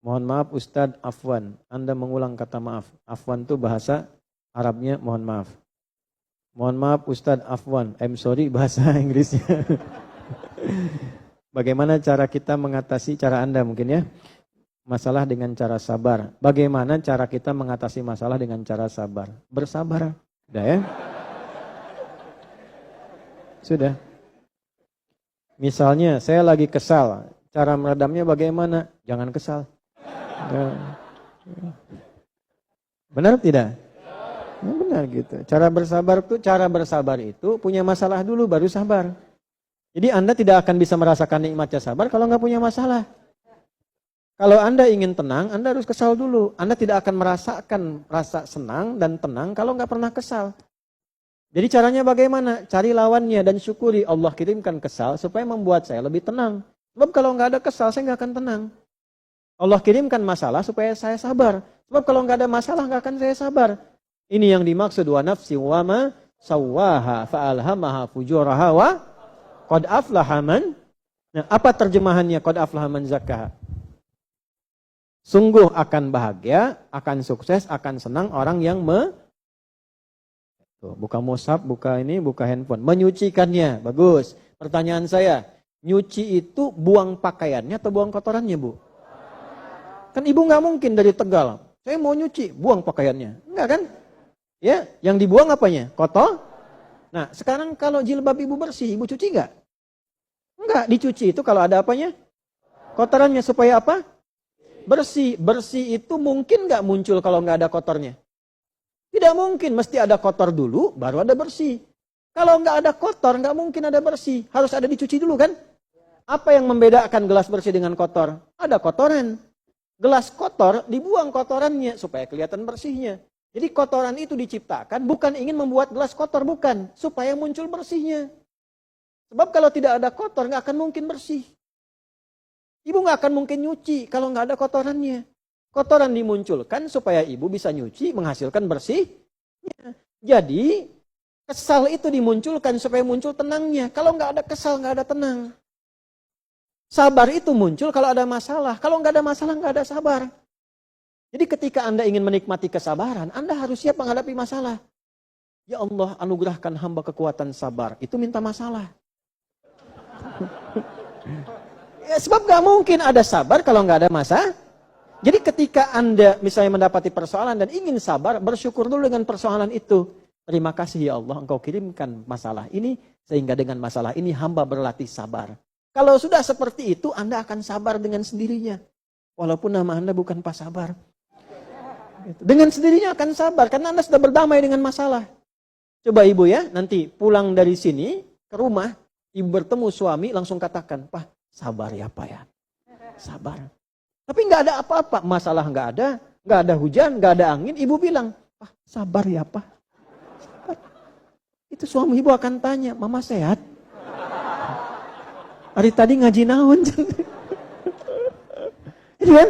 Mohon maaf Ustadz, afwan. Anda mengulang kata maaf. Afwan itu bahasa Arabnya mohon maaf. Mohon maaf Ustadz, afwan. I'm sorry bahasa Inggrisnya. Bagaimana cara kita mengatasi, cara Anda mungkin ya, masalah dengan cara sabar. Bagaimana cara kita mengatasi masalah dengan cara sabar? Bersabar. Sudah ya? Sudah. Misalnya saya lagi kesal. Cara meredamnya bagaimana? Jangan kesal. Benar tidak? Ya, benar gitu. Cara bersabar itu punya masalah dulu baru sabar. Jadi Anda tidak akan bisa merasakan nikmatnya sabar kalau nggak punya masalah. Kalau Anda ingin tenang, Anda harus kesal dulu. Anda tidak akan merasakan rasa senang dan tenang kalau nggak pernah kesal. Jadi caranya bagaimana? Cari lawannya dan syukuri Allah kirimkan kesal supaya membuat saya lebih tenang. Sebab kalau nggak ada kesal, saya nggak akan tenang. Allah kirimkan masalah supaya saya sabar. Sebab kalau nggak ada masalah, nggak akan saya sabar. Ini yang dimaksud wa nafsi wa ma sawwaha fa'alhamaha fujuraha wa qad aflaha man. Nah, apa terjemahannya qad aflaha man zakkaha? Sungguh akan bahagia, akan sukses, akan senang orang yang buka mushaf, buka handphone. Menyucikannya, bagus. Pertanyaan saya, nyuci itu buang pakaiannya atau buang kotorannya, Bu? Kan ibu nggak mungkin dari Tegal, saya mau nyuci, buang pakaiannya. Enggak kan? Ya, yang dibuang apanya? Kotor? Nah, sekarang kalau jilbab ibu bersih, ibu cuci nggak? Enggak, dicuci itu kalau ada apanya? Kotorannya supaya apa? Bersih. Bersih itu mungkin nggak muncul kalau nggak ada kotornya? Tidak mungkin, mesti ada kotor dulu, baru ada bersih. Kalau nggak ada kotor, nggak mungkin ada bersih. Harus ada dicuci dulu kan? Apa yang membedakan gelas bersih dengan kotor? Ada kotoran. Gelas kotor, dibuang kotorannya supaya kelihatan bersihnya. Jadi kotoran itu diciptakan bukan ingin membuat gelas kotor, bukan. Supaya muncul bersihnya. Sebab kalau tidak ada kotor, nggak akan mungkin bersih. Ibu nggak akan mungkin nyuci kalau nggak ada kotorannya. Kotoran dimunculkan supaya ibu bisa nyuci, menghasilkan bersih. Jadi, kesal itu dimunculkan supaya muncul tenangnya. Kalau nggak ada kesal, nggak ada tenang. Sabar itu muncul kalau ada masalah. Kalau nggak ada masalah, nggak ada sabar. Jadi ketika Anda ingin menikmati kesabaran, Anda harus siap menghadapi masalah. Ya Allah, anugerahkan hamba kekuatan sabar. Itu minta masalah. Ya, sebab nggak mungkin ada sabar kalau nggak ada masalah. Jadi ketika Anda misalnya mendapati persoalan dan ingin sabar, bersyukur dulu dengan persoalan itu. Terima kasih ya Allah, Engkau kirimkan masalah ini, sehingga dengan masalah ini hamba berlatih sabar. Kalau sudah seperti itu, Anda akan sabar dengan sendirinya. Walaupun nama Anda bukan Pak Sabar. Dengan sendirinya akan sabar, karena Anda sudah berdamai dengan masalah. Coba ibu ya, nanti pulang dari sini ke rumah, ibu bertemu suami, langsung katakan, Pak, sabar ya Pak ya. Sabar. Tapi nggak ada apa-apa, masalah nggak ada hujan, nggak ada angin. Ibu bilang, Pak, sabar ya Pak. Sabar. Itu suami ibu akan tanya, Mama sehat? Hari tadi ngaji naon. Jadi kan,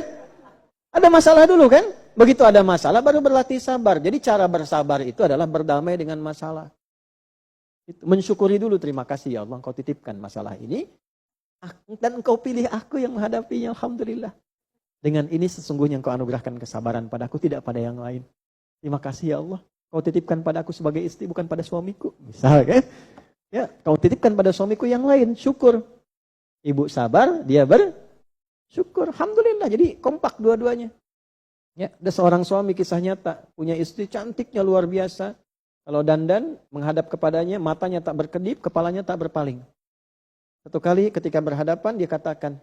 ada masalah dulu kan? Begitu ada masalah baru berlatih sabar. Jadi cara bersabar itu adalah berdamai dengan masalah. Mensyukuri dulu, terima kasih ya Allah, Engkau titipkan masalah ini. Dan Engkau pilih aku yang menghadapinya, Alhamdulillah. Dengan ini sesungguhnya Engkau anugerahkan kesabaran padaku, tidak pada yang lain. Terima kasih ya Allah, Kau titipkan padaku sebagai istri, bukan pada suamiku. Misal kan? Ya, Kau titipkan pada suamiku yang lain, syukur. Ibu sabar, dia bersyukur. Alhamdulillah, jadi kompak dua-duanya. Ya, ada seorang suami kisah nyata, punya istri cantiknya luar biasa. Kalau dandan, menghadap kepadanya, matanya tak berkedip, kepalanya tak berpaling. Satu kali ketika berhadapan, dia katakan,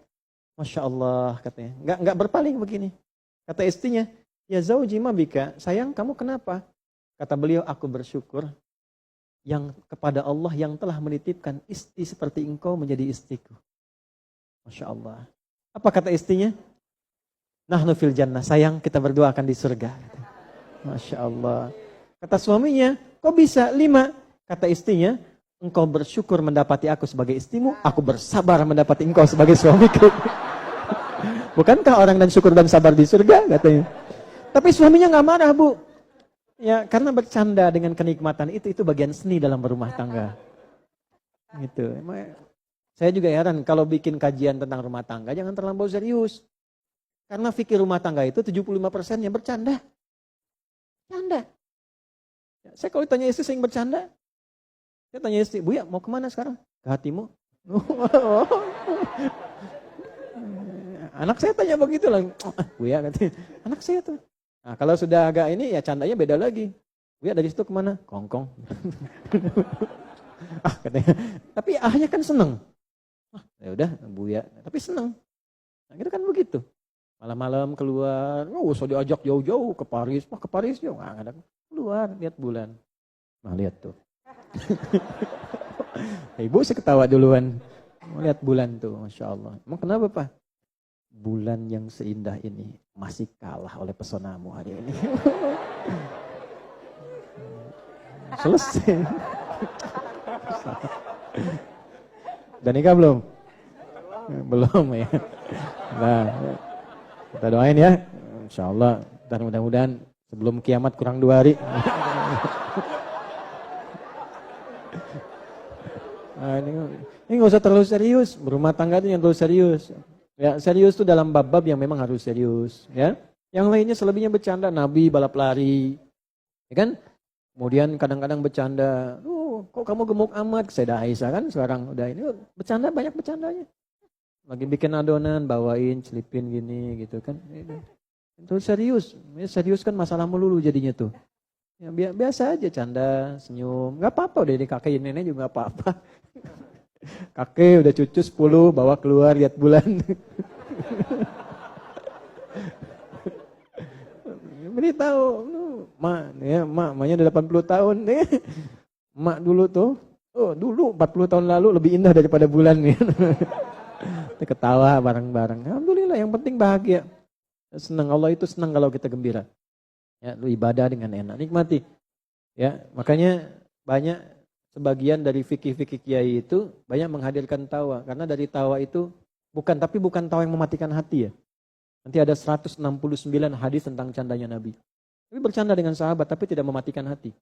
Masya Allah, katanya. Nggak berpaling begini. Kata istrinya, ya zauji ma bika, sayang kamu kenapa? Kata beliau, aku bersyukur yang kepada Allah yang telah menitipkan istri seperti engkau menjadi istriku. Masya Allah. Apa kata istrinya? Nahnu fil jannah, sayang kita berdua akan di surga. Masya Allah. Kata suaminya, kok bisa 5? Kata istrinya, engkau bersyukur mendapati aku sebagai istrimu, aku bersabar mendapati engkau sebagai suamiku. Bukankah orang dan syukur dan sabar di surga? Katanya. Tapi suaminya nggak marah, Bu. Ya, karena bercanda dengan kenikmatan itu bagian seni dalam berumah tangga. Gitu. Saya juga heran kalau bikin kajian tentang rumah tangga jangan terlampau serius. Karena fikih rumah tangga itu 75%-nya bercanda. Canda. Saya kalau ditanya istri sering bercanda. Saya tanya istri, Bu ya mau kemana sekarang? Ke hatimu. Anak saya tanya begitu lah. Bu ya katanya, anak saya tuh. Nah kalau sudah agak ini ya candanya beda lagi. Bu ya dari situ kemana? Kongkong. Katanya. Tapi ahnya kan seneng. Ya udah Bu ya, tapi seneng. Nah kita kan begitu. Malam-malam keluar, usah diajak jauh-jauh ke Paris. Ke Paris ya nggak ada. Keluar lihat bulan. Nah lihat tuh. Ibu sih ketawa duluan. Lihat bulan tuh, Masya Allah. Emang kenapa Pak? Bulan yang seindah ini masih kalah oleh pesonamu hari ini. Selesai. Udah nikah belum? Belum ya. Nah, kita doain ya. Insya Allah. Dan mudah-mudahan sebelum kiamat kurang 2 hari. Nah, ini nggak usah terlalu serius. Berumah tangga itu yang terlalu serius. Ya, serius itu dalam bab-bab yang memang harus serius. Ya, yang lainnya selebihnya bercanda. Nabi balap lari, ya kan? Kemudian kadang-kadang bercanda. Kok kamu gemuk amat? Sayyidah Aisyah kan sekarang udah ini bercanda, banyak bercandanya. Lagi bikin adonan, bawain, celipin gini gitu kan. Itu serius. Ya, serius kan masalah melulu jadinya tuh. Ya, biasa aja canda, senyum. Gak apa-apa udah ini kakek nenek juga gak apa-apa. Kakek udah cucu 10 bawa keluar lihat bulan. Beritahu, mak, ya, maknya udah 80 tahun nih. Mak dulu tuh, dulu 40 tahun lalu lebih indah daripada bulan nih. Ketawa bareng-bareng. Alhamdulillah yang penting bahagia. Senang, Allah itu senang kalau kita gembira. Ya, lu ibadah dengan enak, nikmati. Ya, makanya banyak sebagian dari fikih-fikih kiai itu banyak menghadirkan tawa. Karena dari tawa itu bukan tawa yang mematikan hati ya. Nanti ada 169 hadis tentang candanya Nabi. Tapi bercanda dengan sahabat tapi tidak mematikan hati.